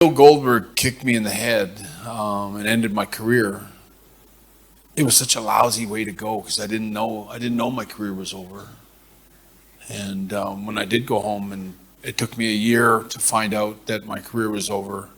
Bill Goldberg kicked me in the head and ended my career. It was such a lousy way to go because I didn't know my career was over. And when I did go home, and it took me a year to find out that my career was over.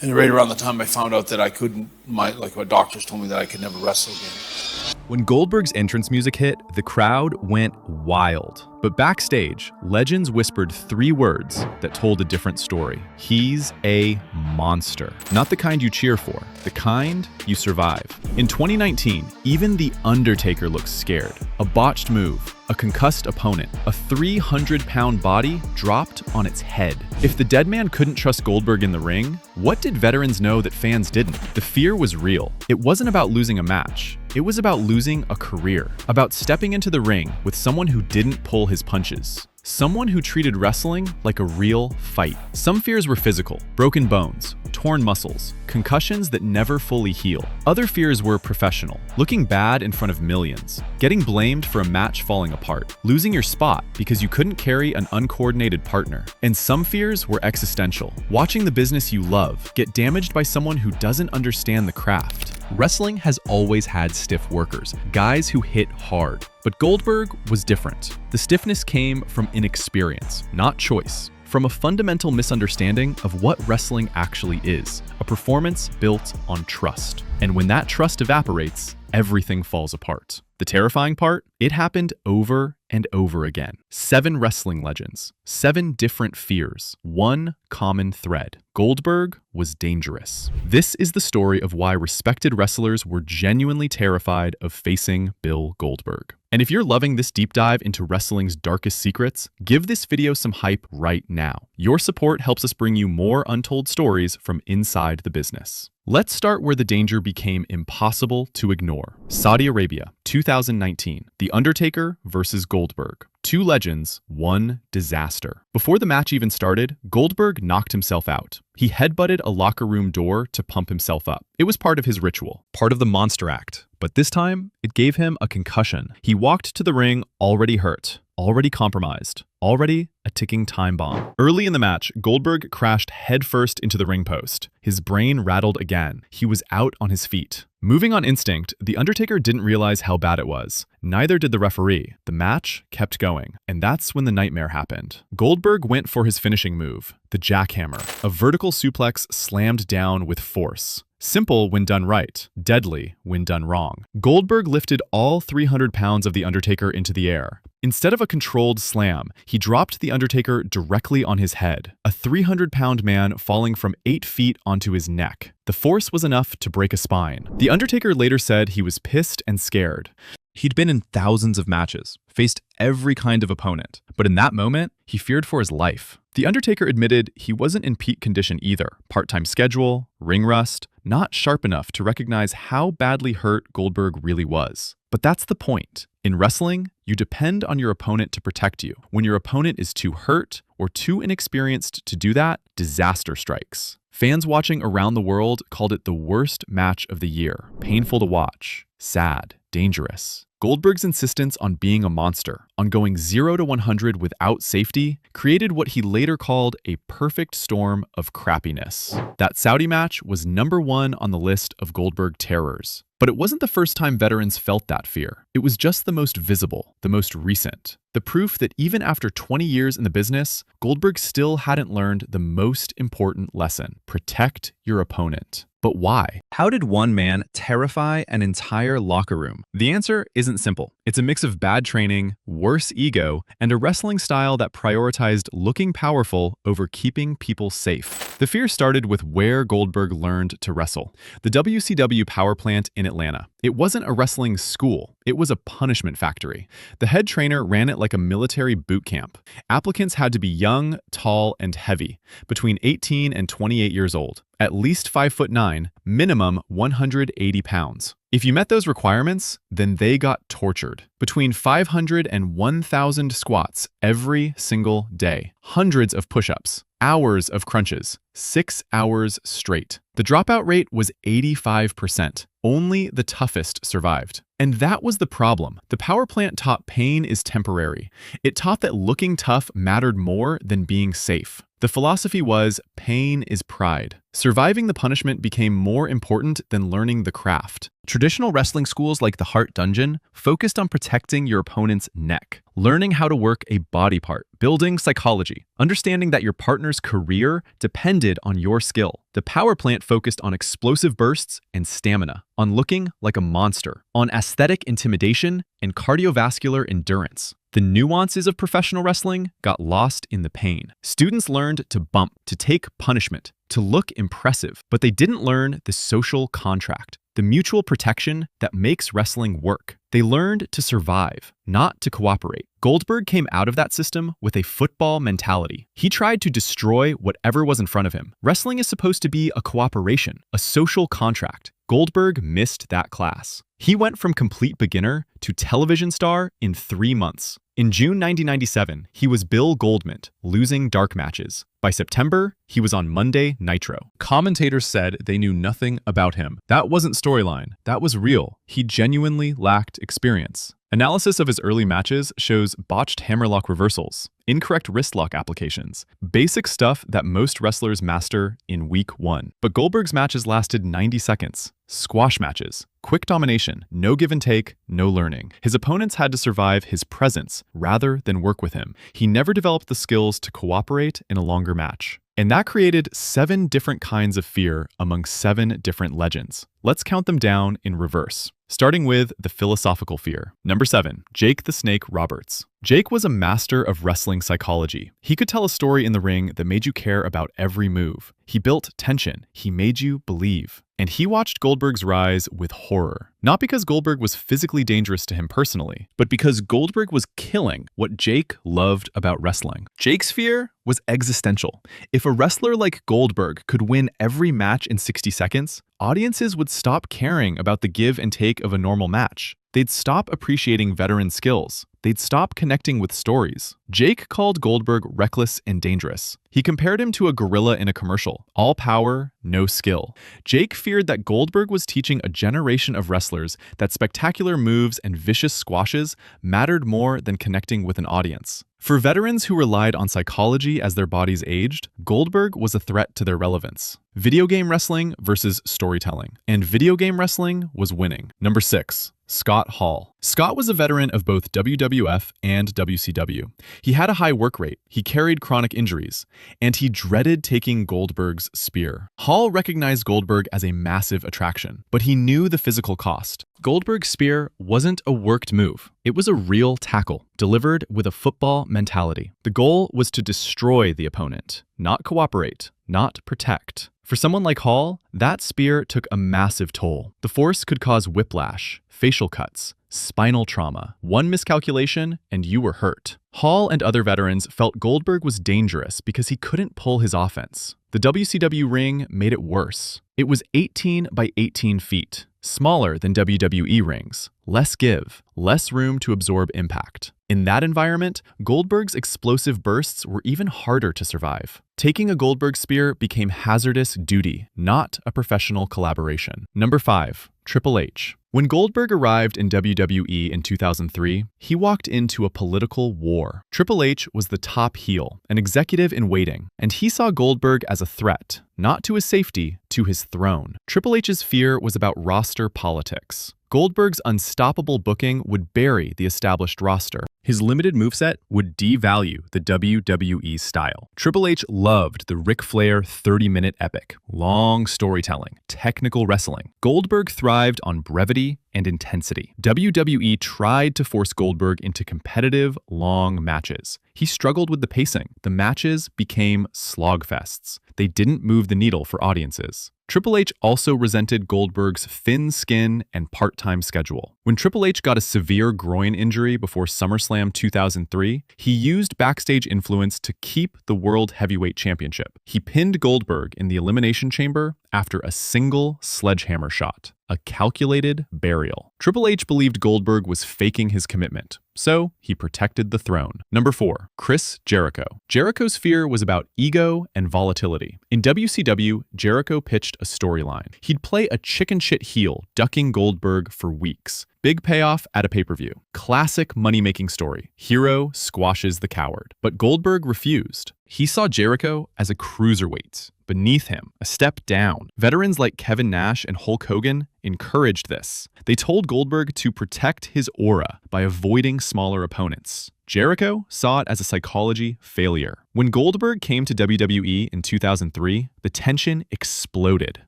And right around the time I found out that I couldn't, my doctors told me that I could never wrestle again. When Goldberg's entrance music hit, the crowd went wild. But backstage, legends whispered 3 words that told a different story. He's a monster. Not the kind you cheer for, the kind you survive. In 2019, even The Undertaker looks scared. A botched move, a concussed opponent, a 300-pound body dropped on its head. If the Deadman couldn't trust Goldberg in the ring, what did veterans know that fans didn't? The fear was real. It wasn't about losing a match. It was about losing a career, about stepping into the ring with someone who didn't pull his punches. Someone who treated wrestling like a real fight. Some fears were physical, broken bones, torn muscles, concussions that never fully heal. Other fears were professional, looking bad in front of millions, getting blamed for a match falling apart, losing your spot because you couldn't carry an uncoordinated partner. And some fears were existential, watching the business you love get damaged by someone who doesn't understand the craft. Wrestling has always had stiff workers, guys who hit hard. But Goldberg was different. The stiffness came from inexperience, not choice. From a fundamental misunderstanding of what wrestling actually is, a performance built on trust. And when that trust evaporates, everything falls apart. The terrifying part? It happened over and over again. 7 wrestling legends, 7 different fears, 1 common thread. Goldberg was dangerous. This is the story of why respected wrestlers were genuinely terrified of facing Bill Goldberg. And if you're loving this deep dive into wrestling's darkest secrets, give this video some hype right now. Your support helps us bring you more untold stories from inside the business. Let's start where the danger became impossible to ignore. Saudi Arabia, 2019. The Undertaker versus Goldberg. 2 legends, 1 disaster. Before the match even started, Goldberg knocked himself out. He headbutted a locker room door to pump himself up. It was part of his ritual, part of the monster act. But this time, it gave him a concussion. He walked to the ring already hurt, already compromised, already a ticking time bomb. Early in the match, Goldberg crashed headfirst into the ring post. His brain rattled again. He was out on his feet. Moving on instinct, The Undertaker didn't realize how bad it was. Neither did the referee. The match kept going. And that's when the nightmare happened. Goldberg went for his finishing move, the jackhammer, a vertical suplex slammed down with force. Simple when done right, deadly when done wrong. Goldberg lifted all 300 pounds of The Undertaker into the air. Instead of a controlled slam, he dropped The Undertaker directly on his head, a 300-pound man falling from 8 feet onto his neck. The force was enough to break a spine. The Undertaker later said he was pissed and scared. He'd been in thousands of matches, faced every kind of opponent, but in that moment, he feared for his life. The Undertaker admitted he wasn't in peak condition either. Part-time schedule, ring rust, not sharp enough to recognize how badly hurt Goldberg really was. But that's the point. In wrestling, you depend on your opponent to protect you. When your opponent is too hurt or too inexperienced to do that, disaster strikes. Fans watching around the world called it the worst match of the year. Painful to watch, sad, dangerous. Goldberg's insistence on being a monster, on going 0 to 100 without safety, created what he later called a perfect storm of crappiness. That Saudi match was #1 on the list of Goldberg terrors. But it wasn't the first time veterans felt that fear. It was just the most visible, the most recent. The proof that even after 20 years in the business, Goldberg still hadn't learned the most important lesson: protect your opponent. But why? How did one man terrify an entire locker room? The answer isn't simple. It's a mix of bad training, worse ego, and a wrestling style that prioritized looking powerful over keeping people safe. The fear started with where Goldberg learned to wrestle: the WCW power plant in Atlanta. It wasn't a wrestling school. It was a punishment factory. The head trainer ran it like a military boot camp. Applicants had to be young, tall, and heavy, between 18 and 28 years old, at least 5'9", minimum 180 pounds. If you met those requirements, then they got tortured. Between 500 and 1,000 squats every single day, hundreds of push-ups, hours of crunches, 6 hours straight. The dropout rate was 85%. Only the toughest survived. And that was the problem. The power plant taught pain is temporary. It taught that looking tough mattered more than being safe. The philosophy was, pain is pride. Surviving the punishment became more important than learning the craft. Traditional wrestling schools like the Heart Dungeon focused on protecting your opponent's neck, learning how to work a body part, building psychology, understanding that your partner's career depended on your skill. The power plant focused on explosive bursts and stamina, on looking like a monster, on aesthetic intimidation and cardiovascular endurance. The nuances of professional wrestling got lost in the pain. Students learned to bump, to take punishment, to look impressive, but they didn't learn the social contract, the mutual protection that makes wrestling work. They learned to survive, not to cooperate. Goldberg came out of that system with a football mentality. He tried to destroy whatever was in front of him. Wrestling is supposed to be a cooperation, a social contract. Goldberg missed that class. He went from complete beginner to television star in 3 months. In June 1997, he was Bill Goldman, losing dark matches. By September, he was on Monday Nitro. Commentators said they knew nothing about him. That wasn't storyline. That was real. He genuinely lacked experience. Analysis of his early matches shows botched hammerlock reversals, incorrect wrist lock applications, basic stuff that most wrestlers master in week 1. But Goldberg's matches lasted 90 seconds. Squash matches, quick domination, no give and take, no learning. His opponents had to survive his presence rather than work with him. He never developed the skills to cooperate in a longer match. And that created 7 different kinds of fear among 7 different legends. Let's count them down in reverse. Starting with the philosophical fear. Number 7, Jake the Snake Roberts. Jake was a master of wrestling psychology. He could tell a story in the ring that made you care about every move. He built tension. He made you believe. And he watched Goldberg's rise with horror. Not because Goldberg was physically dangerous to him personally, but because Goldberg was killing what Jake loved about wrestling. Jake's fear was existential. If a wrestler like Goldberg could win every match in 60 seconds, audiences would stop caring about the give and take of a normal match. They'd stop appreciating veteran skills. They'd stop connecting with stories. Jake called Goldberg reckless and dangerous. He compared him to a gorilla in a commercial. All power, no skill. Jake feared that Goldberg was teaching a generation of wrestlers that spectacular moves and vicious squashes mattered more than connecting with an audience. For veterans who relied on psychology as their bodies aged, Goldberg was a threat to their relevance. Video game wrestling versus storytelling. And video game wrestling was winning. Number 6. Scott Hall. Scott was a veteran of both WWF and WCW. He had a high work rate, he carried chronic injuries, and he dreaded taking Goldberg's spear. Hall recognized Goldberg as a massive attraction, but he knew the physical cost. Goldberg's spear wasn't a worked move. It was a real tackle, delivered with a football mentality. The goal was to destroy the opponent, not cooperate, not protect. For someone like Hall, that spear took a massive toll. The force could cause whiplash, facial cuts, spinal trauma. One miscalculation, and you were hurt. Hall and other veterans felt Goldberg was dangerous because he couldn't pull his offense. The WCW ring made it worse. It was 18 by 18 feet, smaller than WWE rings, less give, less room to absorb impact. In that environment, Goldberg's explosive bursts were even harder to survive. Taking a Goldberg spear became hazardous duty, not a professional collaboration. Number 5, Triple H. When Goldberg arrived in WWE in 2003, he walked into a political war. Triple H was the top heel, an executive in waiting, and he saw Goldberg as a threat, not to his safety, to his throne. Triple H's fear was about roster politics. Goldberg's unstoppable booking would bury the established roster. His limited moveset would devalue the WWE style. Triple H loved the Ric Flair 30-minute epic, long storytelling, technical wrestling. Goldberg thrived on brevity and intensity. WWE tried to force Goldberg into competitive, long matches. He struggled with the pacing. The matches became slogfests. They didn't move the needle for audiences. Triple H also resented Goldberg's thin skin and part-time schedule. When Triple H got a severe groin injury before SummerSlam 2003, he used backstage influence to keep the World Heavyweight Championship. He pinned Goldberg in the Elimination Chamber after a single sledgehammer shot, a calculated burial. Triple H believed Goldberg was faking his commitment, so he protected the throne. Number 4, Chris Jericho. Jericho's fear was about ego and volatility. In WCW, Jericho pitched a storyline. He'd play a chicken shit heel, ducking Goldberg for weeks. Big payoff at a pay-per-view. Classic money-making story. Hero squashes the coward. But Goldberg refused. He saw Jericho as a cruiserweight. Beneath him, a step down. Veterans like Kevin Nash and Hulk Hogan encouraged this. They told Goldberg to protect his aura by avoiding smaller opponents. Jericho saw it as a psychology failure. When Goldberg came to WWE in 2003, the tension exploded.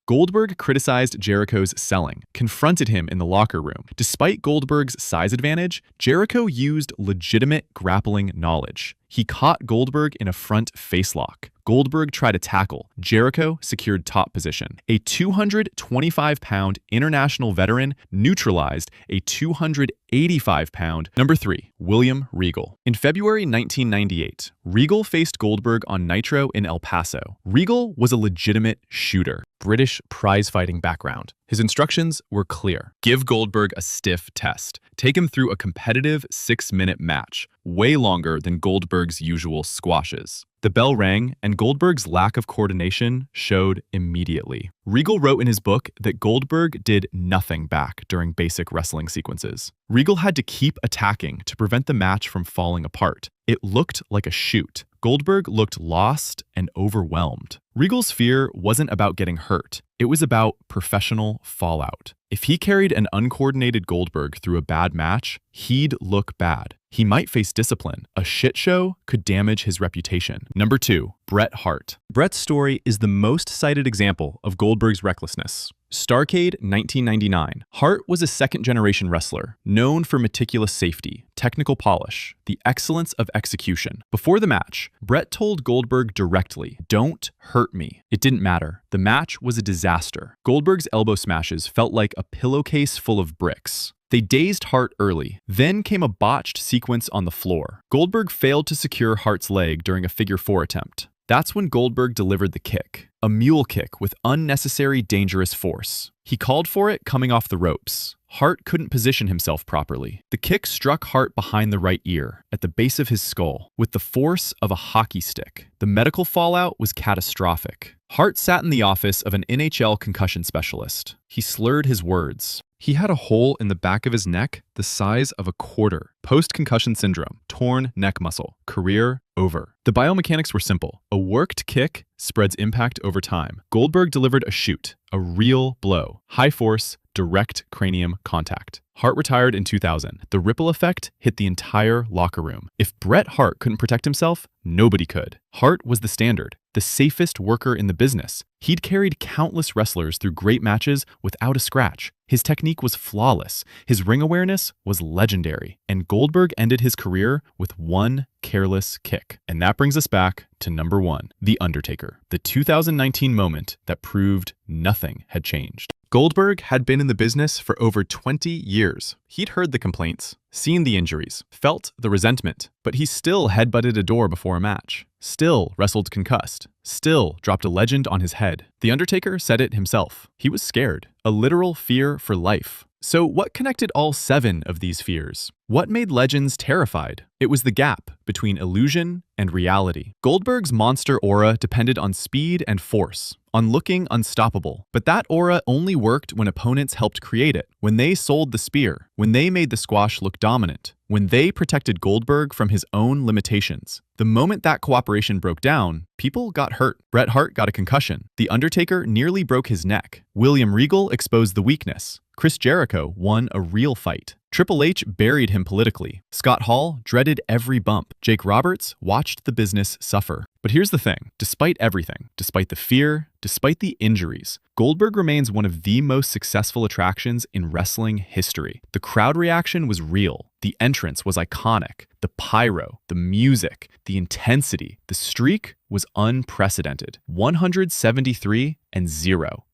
Goldberg criticized Jericho's selling, confronted him in the locker room. Despite Goldberg's size advantage, Jericho used legitimate grappling knowledge. He caught Goldberg in a front facelock. Goldberg tried a tackle. Jericho secured top position. A 225-pound international veteran neutralized a 285-pound number 3, William Regal. In February 1998, Regal faced Goldberg on Nitro in El Paso. Regal was a legitimate shooter. British prize-fighting background. His instructions were clear. Give Goldberg a stiff test. Take him through a competitive 6-minute match, way longer than Goldberg's usual squashes. The bell rang, and Goldberg's lack of coordination showed immediately. Regal wrote in his book that Goldberg did nothing back during basic wrestling sequences. Regal had to keep attacking to prevent the match from falling apart. It looked like a shoot. Goldberg looked lost and overwhelmed. Regal's fear wasn't about getting hurt. It was about professional fallout. If he carried an uncoordinated Goldberg through a bad match, he'd look bad. He might face discipline. A shit show could damage his reputation. Number 2, Bret Hart. Bret's story is the most cited example of Goldberg's recklessness. Starrcade 1999. Hart was a second-generation wrestler, known for meticulous safety, technical polish, the excellence of execution. Before the match, Bret told Goldberg directly, "Don't hurt me." It didn't matter. The match was a disaster. Goldberg's elbow smashes felt like a pillowcase full of bricks. They dazed Hart early. Then came a botched sequence on the floor. Goldberg failed to secure Hart's leg during a figure 4 attempt. That's when Goldberg delivered the kick, a mule kick with unnecessary dangerous force. He called for it coming off the ropes. Hart couldn't position himself properly. The kick struck Hart behind the right ear, at the base of his skull, with the force of a hockey stick. The medical fallout was catastrophic. Hart sat in the office of an NHL concussion specialist. He slurred his words. He had a hole in the back of his neck the size of a quarter. Post-concussion syndrome, torn neck muscle, career over. The biomechanics were simple. A worked kick spreads impact over time. Goldberg delivered a shoot, a real blow, high force, direct cranium contact. Hart retired in 2000. The ripple effect hit the entire locker room. If Bret Hart couldn't protect himself, nobody could. Hart was the standard, the safest worker in the business. He'd carried countless wrestlers through great matches without a scratch. His technique was flawless. His ring awareness was legendary. And Goldberg ended his career with one careless kick. And that brings us back to number 1, The Undertaker, the 2019 moment that proved nothing had changed. Goldberg had been in the business for over 20 years. He'd heard the complaints, seen the injuries, felt the resentment, but he still headbutted a door before a match, still wrestled concussed, still dropped a legend on his head. The Undertaker said it himself. He was scared, a literal fear for life. So what connected all 7 of these fears? What made legends terrified? It was the gap between illusion and reality. Goldberg's monster aura depended on speed and force, on looking unstoppable. But that aura only worked when opponents helped create it, when they sold the spear, when they made the squash look dominant, when they protected Goldberg from his own limitations. The moment that cooperation broke down, people got hurt. Bret Hart got a concussion. The Undertaker nearly broke his neck. William Regal exposed the weakness. Chris Jericho won a real fight. Triple H buried him politically. Scott Hall dreaded every bump. Jake Roberts watched the business suffer. But here's the thing. Despite everything, despite the fear, despite the injuries, Goldberg remains one of the most successful attractions in wrestling history. The crowd reaction was real. The entrance was iconic. The pyro, the music, the intensity, the streak was unprecedented. 173-0.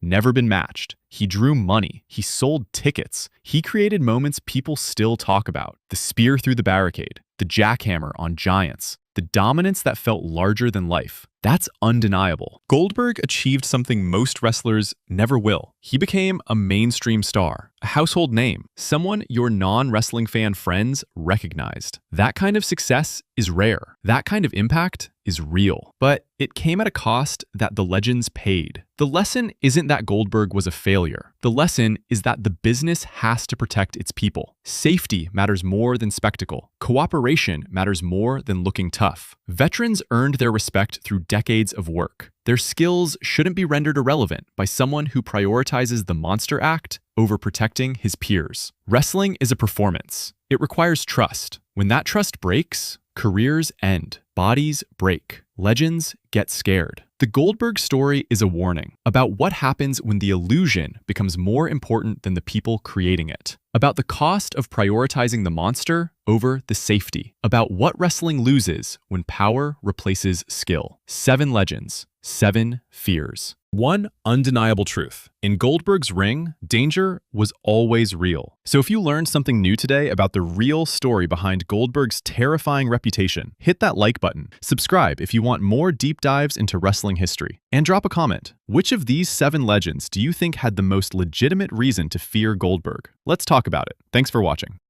Never been matched. He drew money. He sold tickets. He created moments people still talk about. The spear through the barricade, the jackhammer on giants, the dominance that felt larger than life. That's undeniable. Goldberg achieved something most wrestlers never will. He became a mainstream star, a household name, someone your non-wrestling fan friends recognized. That kind of success is rare. That kind of impact is real. But it came at a cost that the legends paid. The lesson isn't that Goldberg was a failure. The lesson is that the business has to protect its people. Safety matters more than spectacle. Cooperation matters more than looking tough. Veterans earned their respect through decades of work. Their skills shouldn't be rendered irrelevant by someone who prioritizes the monster act over protecting his peers. Wrestling is a performance. It requires trust. When that trust breaks, careers end. Bodies break. Legends get scared. The Goldberg story is a warning about what happens when the illusion becomes more important than the people creating it, about the cost of prioritizing the monster over the safety, about what wrestling loses when power replaces skill. 7 legends, 7 fears. One undeniable truth. In Goldberg's ring, danger was always real. So if you learned something new today about the real story behind Goldberg's terrifying reputation, hit that like button, subscribe if you want more deep dives into wrestling history, and drop a comment. Which of these 7 legends do you think had the most legitimate reason to fear Goldberg? Let's talk about it. Thanks for watching.